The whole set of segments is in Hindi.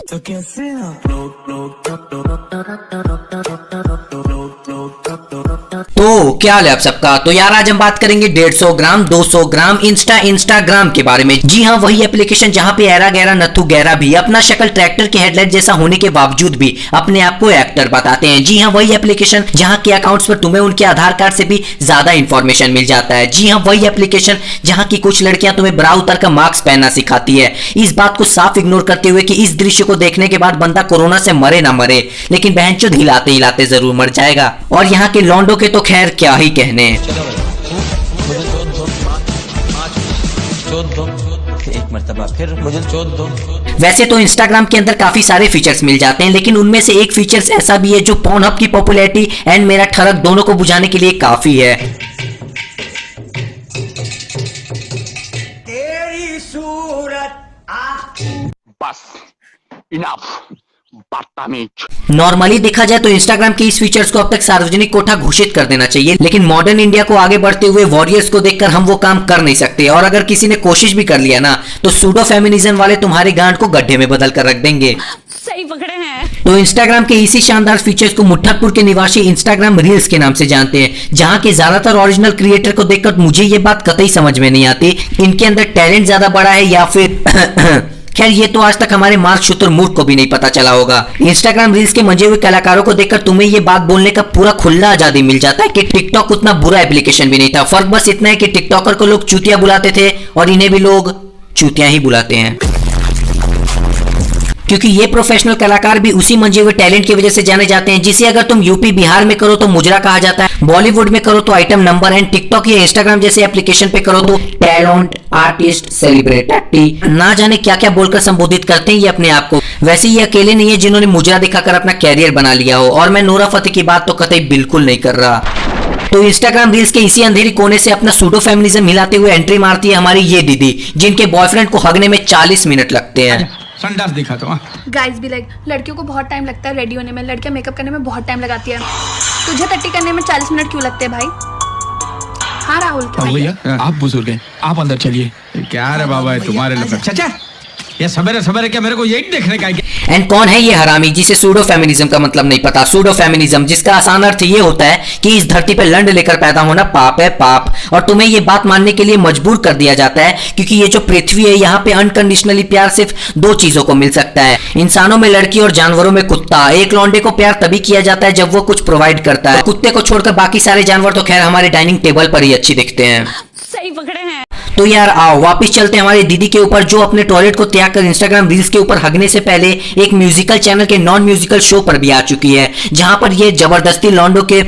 तो कैसे आप तो क्या हाल है आप सबका। तो यार आज हम बात करेंगे 150 ग्राम 200 ग्राम इंस्टाग्राम के बारे में। जी हाँ, वही एप्लीकेशन जहाँ पे एरा गैरा नथु गैरा भी अपना शक्ल ट्रैक्टर के हेडलाइट जैसा होने के बावजूद भी अपने आप को एक्टर बताते हैं। जी हाँ, वही एप्लीकेशन जहाँ के अकाउंट्स पर तुम्हें उनके आधार कार्ड से भी ज्यादा इंफॉर्मेशन मिल जाता है। जी हाँ, वही एप्लीकेशन जहाँ की कुछ लड़कियां तुम्हें ब्रा उतर का मास्क पहनना सिखाती है, इस बात को साफ इग्नोर करते हुए कि इस दृश्य को देखने के बाद बंदा कोरोना से मरे ना मरे, लेकिन बहनचोद हिलाते हिलाते जरूर मर जाएगा। और यहाँ के लॉन्डो के तो खैर क्या ही कहने। एक मर्तबा फिर मुझे चोद दो। वैसे तो इंस्टाग्राम के अंदर काफी सारे फीचर्स मिल जाते हैं, लेकिन उनमें से एक फीचर्स ऐसा भी है जो पॉर्नहब की पॉपुलैरिटी एंड मेरा ठरक दोनों को बुझाने के लिए काफी है। तेरी सूरत बस इनफ बदतमीज। नॉर्मली देखा जाए तो इंस्टाग्राम के इस फीचर्स को अब तक सार्वजनिक कोठा घोषित कर देना चाहिए, लेकिन मॉडर्न इंडिया को आगे बढ़ते हुए वॉरियर्स को देखकर हम वो काम कर नहीं सकते। और अगर किसी ने कोशिश भी कर लिया ना तो सूडो फेमिनिज्म वाले तुम्हारे गांड को गड्ढे में बदल कर रख देंगे। सही पकड़े हैं। तो इंस्टाग्राम के इसी शानदार फीचर्स को मुट्ठनपुर के निवासी इंस्टाग्राम रील्स के नाम से जानते हैं, जहां के ज्यादातर ओरिजिनल क्रिएटर को देखकर मुझे ये बात कतई समझ में नहीं आती, इनके अंदर टैलेंट ज्यादा बड़ा है या फिर खैर ये तो आज तक हमारे मार्क शुतुरमुर्ग को भी नहीं पता चला होगा। इंस्टाग्राम रील्स के मंजे हुए कलाकारों को देखकर तुम्हें ये बात बोलने का पूरा खुला आजादी मिल जाता है कि टिकटॉक उतना बुरा एप्लीकेशन भी नहीं था। फर्क बस इतना है कि टिकटॉकर को लोग चूतिया बुलाते थे और इन्हें भी लोग चूतिया ही बुलाते हैं, क्योंकि ये प्रोफेशनल कलाकार भी उसी मंजे हुए टैलेंट की वजह से जाने जाते हैं, जिसे अगर तुम यूपी बिहार में करो तो मुजरा कहा जाता है, बॉलीवुड में करो तो आइटम नंबर, एंड टिकटॉक या इंस्टाग्राम जैसे एप्लीकेशन पे करो तो टैलेंट, आर्टिस्ट, सेलिब्रिटी, ना जाने क्या क्या बोलकर संबोधित करते हैं ये अपने आप को। वैसे ये अकेले नहीं है जिन्होंने मुजरा दिखाकर अपना कैरियर बना लिया हो, और मैं नूरा फतेही की बात तो कतई बिल्कुल नहीं कर रहा। तो इंस्टाग्राम रील्स के इसी अंधेरी कोने से अपना सूडो फेमिनिज्म हिलाते हुए एंट्री मारती है हमारी ये दीदी, जिनके बॉयफ्रेंड को हगने में 40 मिनट लगते हैं। संडास दिखा तो गाइस भी लाइक लड़कियों को बहुत टाइम लगता है रेडी होने में, लड़कियां मेकअप करने में बहुत टाइम लगाती है, तुझे टट्टी करने में 40 मिनट क्यों लगते हैं भाई? हाँ राहुल क्या भैया आप बुजुर्ग हैं, आप अंदर चलिए। क्या रे बाबा है तुम्हारे लफड़े। चाचा ये सवेरे सवेरे क्या मेरे को यही देखने का है? एंड कौन है ये हरामी जिसे सूडो फेमिनिज्म का मतलब नहीं पता? सूडो फेमिनिज्म जिसका आसान अर्थ ये होता है कि इस धरती पे लंड लेकर पैदा होना पाप है, पाप। और तुम्हें ये बात मानने के लिए मजबूर कर दिया जाता है क्योंकि ये जो पृथ्वी है यहाँ पे अनकंडीशनली प्यार सिर्फ दो चीजों को मिल सकता है, इंसानों में लड़की और जानवरों में कुत्ता। एक लौंडे को प्यार तभी किया जाता है जब वो कुछ प्रोवाइड करता है। कुत्ते को छोड़कर बाकी सारे जानवर तो खैर हमारे डाइनिंग टेबल पर ही अच्छी दिखते हैं। सही पकड़े हैं। तो यार आओ वापस चलते हैं हमारी दीदी के ऊपर, जो अपने टॉयलेट को त्याग कर इंस्टाग्राम रील्स के ऊपर हगने से पहले एक म्यूजिकल चैनल के नॉन म्यूजिकल शो पर भी आ चुकी है, जहां पर ये जबरदस्ती लॉन्डो के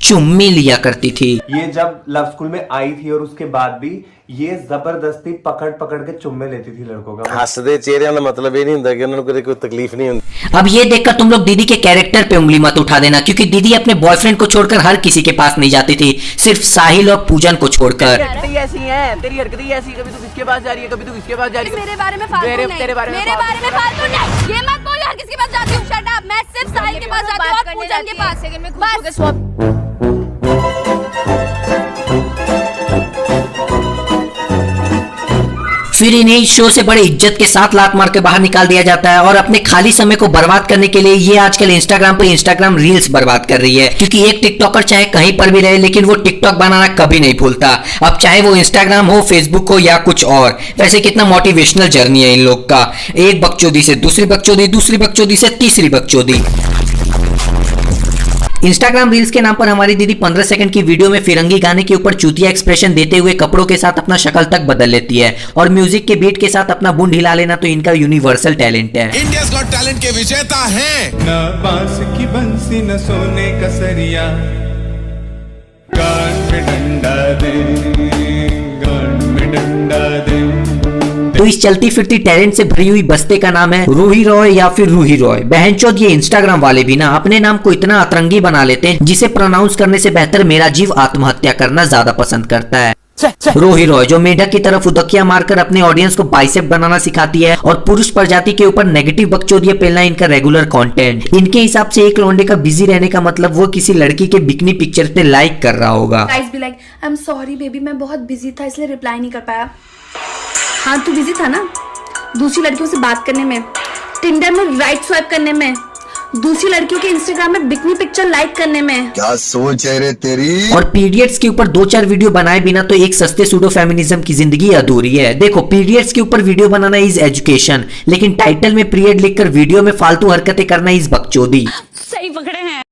चुम्मी लिया करती थी। ये जब लव स्कूल में आई थी और उसके बाद भी ये जबरदस्ती पकड़ पकड़ के चुम्मे लेती थी लड़कों का। हसदे चेहरे का मतलब ये नहीं होता कि उन्हें कोई तकलीफ नहीं होती। अब ये देखकर तुम लोग दीदी के कैरेक्टर पे उंगली मत उठा देना, क्योंकि दीदी अपने बॉयफ्रेंड को छोड़कर हर किसी के पास नहीं जाती थी, सिर्फ साहिल और पूजन को छोड़कर। ऐसी है तेरी हरकतें ऐसी, कभी तू किसके पास जा रही है, कभी तू किसके पास जा रही है। मेरे बारे में फालतू नहीं, तेरे बारे में फालतू नहीं, ये मत बोल यार किसके पास जाती हूँ। शट अप, मैं सिर्फ साहिल के पास जाती हूँ और पूजन के पास। सेकंड में बस फिर इन्हें शो से बड़े इज्जत के साथ लात मार के बाहर निकाल दिया जाता है, और अपने खाली समय को बर्बाद करने के लिए ये आजकल इंस्टाग्राम पर इंस्टाग्राम रील्स बर्बाद कर रही है, क्योंकि एक टिकटॉकर चाहे कहीं पर भी रहे लेकिन वो टिकटॉक बनाना कभी नहीं भूलता। अब चाहे वो इंस्टाग्राम हो, फेसबुक हो या कुछ और। वैसे कितना मोटिवेशनल जर्नी है इन लोग का, एक बकचोदी से दूसरी बकचोदी, दूसरी बकचोदी से तीसरी बकचोदी। इंस्टाग्राम रील्स के नाम पर हमारी दीदी 15 सेकंड की वीडियो में फिरंगी गाने के ऊपर चूतिया एक्सप्रेशन देते हुए कपड़ों के साथ अपना शक्ल तक बदल लेती है, और म्यूजिक के बीट के साथ अपना बुंड हिला लेना तो इनका यूनिवर्सल टैलेंट है। इंडिया's गॉट टैलेंट के विजेता हैं। न बांस की बंसी न सोने का सरिया, कान में डंडा दे, कान में डंडा दे। तो इस चलती फिरती टैलेंट से भरी हुई बस्ते का नाम है रूही रॉय या फिर रूही रॉय। बहनचोद ये इंस्टाग्राम वाले भी ना अपने नाम को इतना अतरंगी बना लेते हैं जिसे प्रोनाउंस करने से बेहतर मेरा जीव आत्महत्या करना ज्यादा पसंद करता है। रूही रॉय जो मेढक की तरफ उदकिया मारकर अपने ऑडियंस को बाइसेप बनाना सिखाती है, और पुरुष प्रजाति के ऊपर नेगेटिव बकचोदियां पेलना इनका रेगुलर कंटेंट। इनके हिसाब से एक लौंडे का बिजी रहने का मतलब वो किसी लड़की के बिकनी पिक्चर पे लाइक कर रहा होगा। Guys be like I am sorry baby, मैं बहुत बिजी था इसलिए रिप्लाई नहीं कर पाया। हाँ तू बिजी था ना दूसरी लड़कियों से बात करने में, टिंडर में राइट स्वाइप करने में, दूसरी लड़कियों के इंस्टाग्राम में बिकनी पिक्चर लाइक करने में। क्या सोच है रे तेरी। और पीरियड्स के ऊपर 2-4 वीडियो बनाए बिना तो एक सस्ते सूडो फेमिनिज्म की जिंदगी अधूरी है। देखो, पीरियड्स के ऊपर वीडियो बनाना इज एजुकेशन, लेकिन टाइटल में पीरियड लिखकर वीडियो में फालतू हरकतें करना इज बकचोदी। सही पकड़े हैं।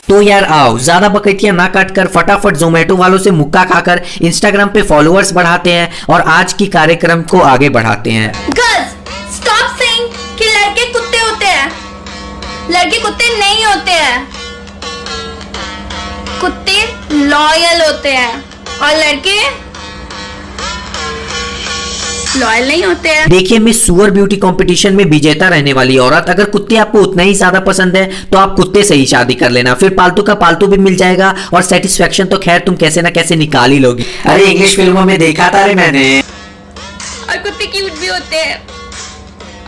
तो यार आओ, ज्यादा बकैतियां ना काटकर फटाफट जोमेटो वालों से मुक्का खाकर इंस्टाग्राम पे फॉलोअर्स बढ़ाते हैं और आज की कार्यक्रम को आगे बढ़ाते हैं। गर्ल्स, स्टॉप सेइंग कि लड़के कुत्ते होते हैं। लड़के कुत्ते नहीं होते हैं, कुत्ते लॉयल होते हैं और लड़के लॉयल नहीं होते हैं। देखिए, मिस सुअर ब्यूटी कंपटीशन में विजेता रहने वाली औरत, अगर कुत्ते आपको उतना ही ज्यादा पसंद है तो आप कुत्ते से ही शादी कर लेना, फिर पालतू का पालतू भी मिल जाएगा और सेटिस्फेक्शन तो खैर तुम कैसे ना कैसे निकाल ही लोगी। अरे इंग्लिश फिल्मों में देखा था रे मैंने। और कुत्ते क्यूट भी होते हैं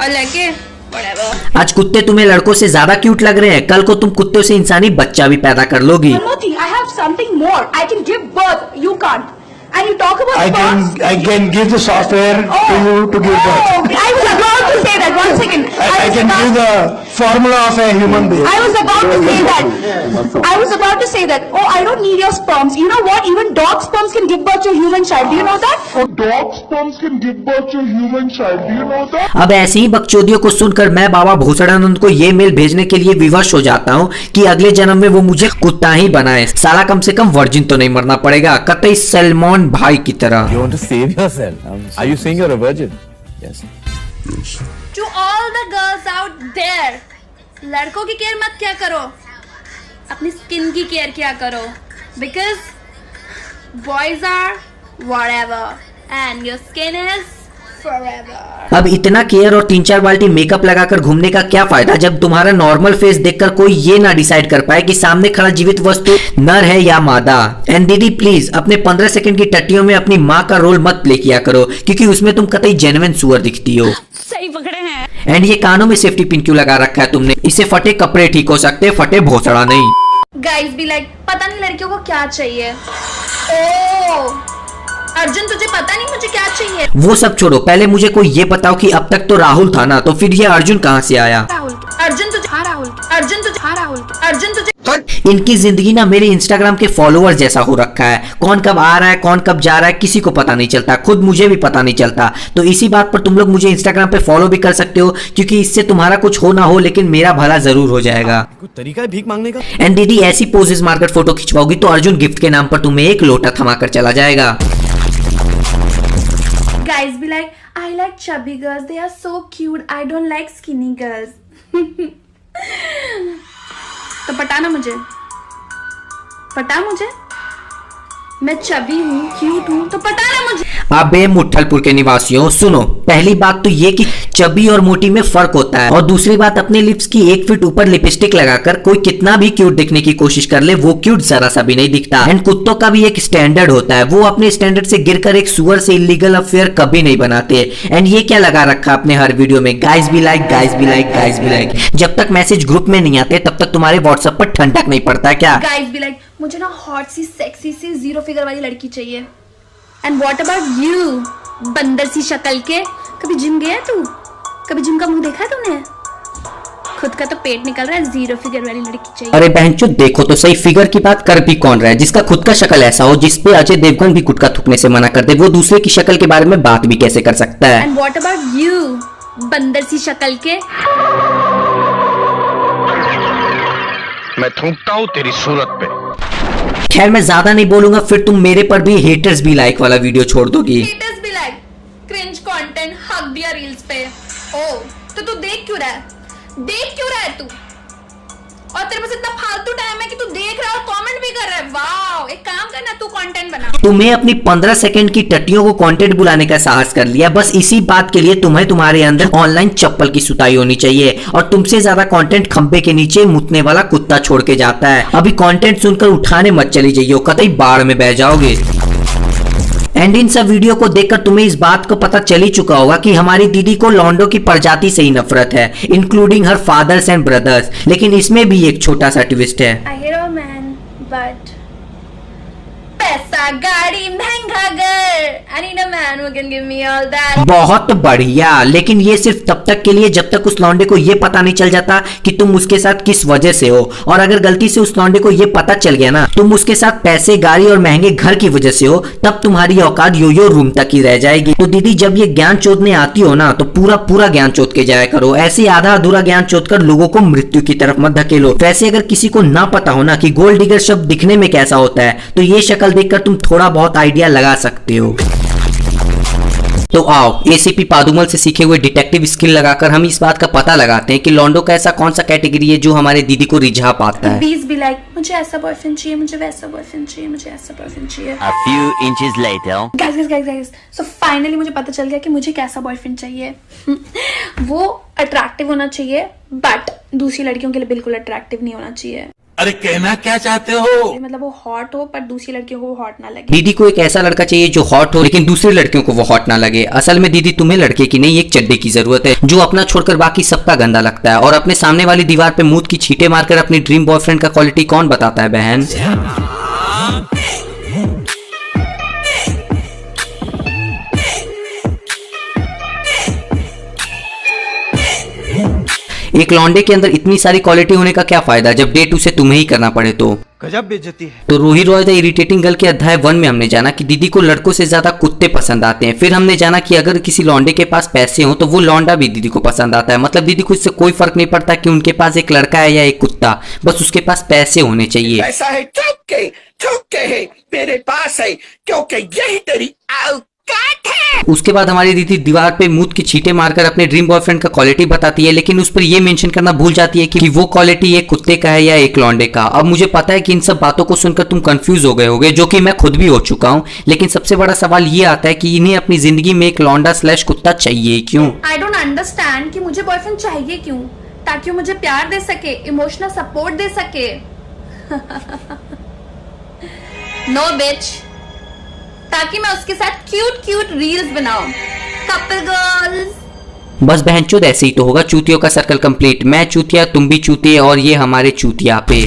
और लड़के whatever। आज कुत्ते तुम्हें लड़कों से ज्यादा क्यूट लग रहे हैं, कल को तुम कुत्तों से इंसानी बच्चा भी पैदा कर लोगी। One more thing, I have something more. I can give birth. You can't. And you talk about I can give the software to you to give birth. Oh, I was about to say that. One second. I can give the formula of a human being. I was about to say that. I was about to say that. Oh, I don't need your sperms. You know what? Even dog sperms can give birth to a human child. Do you know that? Oh, dog sperms can give birth to a human child. Do you know that? अब ऐसी ही बकचोदियों को सुनकर मैं बाबा भूसड़ानंद को ये मेल भेजने के लिए विवश हो जाता हूँ कि अगले जन्म में वो मुझे कुत्ता ही बनाए। साला कम से कम वर्जिन तो नहीं मरना पड़ेगा, कतई सलमान भाई की तरह। You want to save yourself? Are you saying you're a virgin? Yes. To all the girls out there, लड़कों की केयर मत क्या करो, अपनी स्किन की केयर क्या करो, because boys are whatever and your skin is forever। अब इतना केयर और 3-4 बाल्टी मेकअप लगाकर घूमने का क्या फायदा जब तुम्हारा नॉर्मल फेस देखकर कोई ये ना डिसाइड कर पाए कि सामने खड़ा जीवित वस्तु नर है या मादा। एंड दीदी प्लीज अपने 15 सेकंड की टट्टियों में अपनी माँ का रोल मत प्ले किया करो, क्योंकि उसमें तुम कतई जेन्युइन सुअर दिखती हो। सही पकड़े हैं। एंड ये कानों में सेफ्टी पिन क्यों लगा रखा है तुमने? इससे फटे कपड़े ठीक हो सकते, फटे भोसड़ा नहीं। गाइस भी लाइक पता नहीं लड़कियों को क्या चाहिए। ओह अर्जुन, तुझे पता नहीं मुझे क्या चाहिए? वो सब छोड़ो, पहले मुझे कोई ये बताओ कि अब तक तो राहुल था ना, तो फिर ये अर्जुन कहाँ से आया? राहुल, अर्जुन तुझे, हाँ राहुल, अर्जुन तुझे, हाँ राहुल, अर्जुन तुझे। इनकी जिंदगी ना मेरे इंस्टाग्राम के फॉलोअर जैसा हो रखा है। कौन कब आ रहा है, कौन कब जा रहा है, किसी को पता नहीं चलता, खुद मुझे भी पता नहीं चलता। तो इसी बात पर तुम लोग मुझे इंस्टाग्राम पे फॉलो भी कर सकते हो, क्योंकि इससे तुम्हारा कुछ हो ना हो लेकिन मेरा भला जरूर हो जाएगा। कोई तरीका है भीख मांगने का? एंड दीदी ऐसी पोजेस मारकर फोटो खिंचवाओगी तो अर्जुन गिफ्ट के नाम पर तुम्हें एक लोटा थमाकर चला जाएगा। Guys be like, I like chubby girls. They are so cute. I don't like skinny girls. तो पटाना मुझे, पटा मुझे, मैं चबी हूँ, क्यूट हूँ, तो पटाना मुझे। अबे मुट्ठलपुर के निवासियों सुनो, पहली बात तो ये कि चबी और मोटी में फर्क होता है, और दूसरी बात अपने लिप्स की 1 फीट ऊपर लिपस्टिक लगाकर कोई कितना भी क्यूट दिखने की कोशिश कर ले, वो क्यूट जरा सा भी नहीं दिखता। एंड कुत्तों का भी एक स्टैंडर्ड होता है, वो अपने स्टैंडर्ड से गिरकर एक सुअर से इलीगल अफेयर कभी नहीं बनाते। एंड ये क्या लगा रखा अपने हर वीडियो में, guys be like, guys be like, guys be like. जब तक मैसेज ग्रुप में नहीं आते तब तक तुम्हारे व्हाट्सएप पर ठंडक नहीं पड़ता क्या? गाइस बी लाइक, मुझे ना हॉट सी सेक्सी सी 0 फिगर वाली लड़की चाहिए। एंड व्हाट अबाउट यू, बंदर सी शक्ल के? कभी जिम गया तू? कभी जिम का मुंह देखा है तूने? खुद का तो पेट निकल रहा है, 0 फिगर वाली लड़की चाहिए। अरे बहनचोद देखो तो सही, फिगर की बात कर भी कौन रहा है? जिसका खुद का शक्ल ऐसा हो जिसपे अजय देवगन भी गुटखा थूकने से मना कर दे, वो दूसरे की शक्ल के बारे में बात भी कैसे कर सकता है? एंड व्हाट अबाउट यू, बंदर सी शक्ल के? मैं थूकता हूँ तेरी सूरत पे। खैर मैं ज्यादा नहीं बोलूंगा, फिर तुम मेरे पर भी हेटर्स भी लाइक वाला वीडियो छोड़ दोगी। हेटर्स भी लाइक, क्रिंज कंटेंट हक दिया रील्स पे। ओ तो तू देख क्यों रहा है? देख क्यों रहा है तू? और तेरे पास इतना फालतू टाइम है कि तू देख रहा है और कमेंट भी कर रहा है। वाओ, एक काम करना, तू कंटेंट बना। तुम्हें अपनी 15 सेकंड की टट्टियों को कंटेंट बुलाने का साहस कर लिया, बस इसी बात के लिए तुम्हें तुम्हारे अंदर ऑनलाइन चप्पल की सुताई होनी चाहिए। और तुमसे ज्यादा कंटेंट खंबे के नीचे मुतने वाला कुत्ता छोड़ के जाता है। अभी कंटेंट सुनकर उठाने मत चली जाइयो, कतई बाढ़ में बह जाओगे। एंड इन सब वीडियो को देखकर तुम्हें इस बात को पता चल ही चुका होगा कि हमारी दीदी को लॉन्डो की प्रजाति से ही नफरत है, including her father's and brothers. लेकिन इसमें भी एक छोटा सा ट्विस्ट है। I hate a man, but पैसा पैसा, गाड़ी, महंगा घर। I need a man who can give me all that. बहुत बढ़िया, लेकिन ये सिर्फ तब तक के लिए जब तक उस लौंडे को ये पता नहीं चल जाता कि तुम उसके साथ किस वजह से हो। और अगर गलती से उस लौंडे को ये पता चल गया ना तुम उसके साथ पैसे, गाड़ी और महंगे घर की वजह से हो, तब तुम्हारी औकात योयो रूम तक ही रह जाएगी। तो दीदी जब ये ज्ञान चोदने आती हो ना तो पूरा ज्ञान चोद के जाया करो। ऐसे आधा अधूरा ज्ञान चोद कर लोगों को मृत्यु की तरफ मत धकेलो। वैसे अगर किसी को ना पता हो ना कि गोल्ड डिगर शब्द दिखने में कैसा होता है तो ये शक्ल देखकर तुम थोड़ा बहुत आइडिया लगा सकते हो। तो आओ एसीपी पादुमल से सीखे हुए डिटेक्टिव स्किल लगाकर हम इस बात का पता लगाते हैं कि लॉन्डो का ऐसा कौन सा कैटेगरी है जो हमारे दीदी को रिझा पाता है। Bees be like, मुझे ऐसा बॉयफ्रेंड चाहिए, मुझे वैसा बॉयफ्रेंड चाहिए, मुझे ऐसा बॉयफ्रेंड चाहिए। A few inches later. Guys, so finally मुझे पता चल गया कि मुझे कैसा बॉयफ्रेंड चाहिए। वो अट्रैक्टिव होना चाहिए बट दूसरी लड़कियों के लिए बिल्कुल अट्रैक्टिव नहीं होना चाहिए। अरे कहना क्या चाहते हो? मतलब वो हॉट हो पर दूसरी लड़कियों को वो हॉट ना लगे। दीदी को एक ऐसा लड़का चाहिए जो हॉट हो लेकिन दूसरी लड़कियों को वो हॉट ना लगे। असल में दीदी तुम्हें लड़के की नहीं एक चड्डे की जरूरत है जो अपना छोड़कर बाकी सबका गंदा लगता है। और अपने सामने वाली दीवार पे मूत की छींटे मारकर अपनी ड्रीम बॉयफ्रेंड का क्वालिटी कौन बताता है बहन? एक लौंडे के अंदर इतनी सारी क्वालिटी होने का क्या फायदा जब डे 2 से तुम्हें ही करना पड़े तो। गजब बेइज्जती है। तो Ruhi Roy the irritating girl के अध्याय 1 में हमने जाना कि दीदी को लड़कों से ज्यादा कुत्ते पसंद आते हैं। फिर हमने जाना कि अगर किसी लौंडे के पास पैसे हो तो वो लौंडा भी दीदी को पसंद आता है। मतलब दीदी को इससे कोई फर्क नहीं पड़ता कि उनके पास एक लड़का है या एक कुत्ता, बस उसके पास पैसे होने चाहिए। पैसा है चौके है मेरे पास है क्योंकि यही तेरी औकात है। उसके बाद हमारी दीदी दीवार पे मूत की छींटे मारकर अपने ड्रीम बॉयफ्रेंड का क्वालिटी बताती है, लेकिन उस पर ये मेंशन करना भूल जाती है कि वो क्वालिटी एक कुत्ते का है या एक लौंडे का। अब मुझे पता है कि इन सब बातों को सुनकर तुम कंफ्यूज हो गए होगे, जो कि मैं खुद भी हो चुका हूँ। लेकिन सबसे बड़ा सवाल ये आता है कि इन्हें अपनी जिंदगी में एक लौंडा / कुत्ता चाहिए क्यों? आई डोंट अंडरस्टैंड कि मुझे बॉयफ्रेंड चाहिए क्यों? ताकि वो मुझे प्यार दे सके, इमोशनल सपोर्ट दे सके। नो बिच, ताकि मैं उसके साथ क्यूट रील्स बनाऊं, कपल गर्ल्स। बस बहनचोद ऐसे ही तो होगा। चूतियों का सर्कल कंप्लीट। मैं चूतिया, तुम भी चूतिए और ये हमारे चूतिया पे।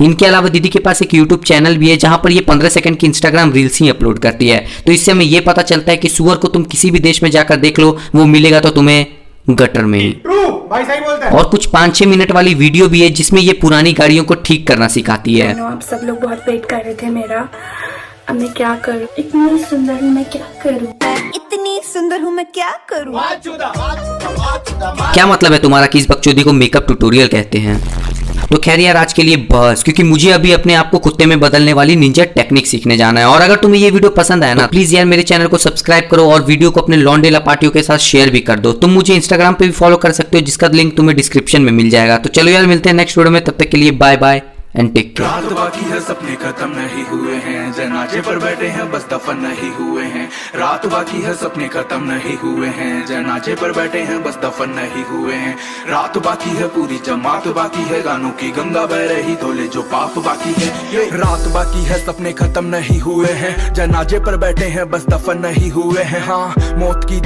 इनके अलावा दीदी के पास एक यूट्यूब चैनल भी है जहां पर ये 15 सेकंड की इंस्टाग्राम रील्स ही अपलोड करती है। तो इससे हमें ये पता चलता है कि सुअर को तुम किसी भी देश में जाकर देख लो, वो मिलेगा तो तुम्हें गटर में ही। भाई सही बोलता है। और कुछ 5-6 मिनट वाली वीडियो भी है जिसमें ये पुरानी गाड़ियों को ठीक करना सिखाती है। आप सब लोग बहुत वेट कर रहे थे मेरा, अब मैं क्या करूं? इतनी सुंदर हूं मैं क्या करूं? इतनी सुंदर हूं मैं क्या करूं? क्या मतलब है तुम्हारा कि इस बकचोदी को मेकअप ट्यूटोरियल कहते हैं? तो खैर यार आज के लिए बस, क्योंकि मुझे अभी अपने आप को कुत्ते में बदलने वाली निंजा टेक्निक सीखने जाना है। और अगर तुम्हें ये वीडियो पसंद आया ना प्लीज यार मेरे चैनल को सब्सक्राइब करो और वीडियो को अपने लौंडेला पार्टियों के साथ शेयर भी कर दो। तुम मुझे इंस्टाग्राम पे भी फॉलो कर सकते हो जिसका लिंक तुम्हें डिस्क्रिप्शन में मिल जाएगा। तो चलो यार मिलते हैं नेक्स्ट वीडियो में, तब तक के लिए bye bye and take care. रात बाकी है सपने खत्म नहीं हुए हैं, जनाजे पर बैठे हैं बस दफन नहीं हुए हैं। रात बाकी है सपने खत्म नहीं हुए हैं, जनाजे पर बैठे हैं बस दफन नहीं हुए हैं। रात बाकी है पूरी जमात बाकी है, गानों की गंगा बह रही धोले जो पाप बाकी है। रात बाकी है सपने खत्म नहीं हुए हैं, जनाजे पर बैठे हैं बस दफन नहीं हुए हैं। हाँ मौत की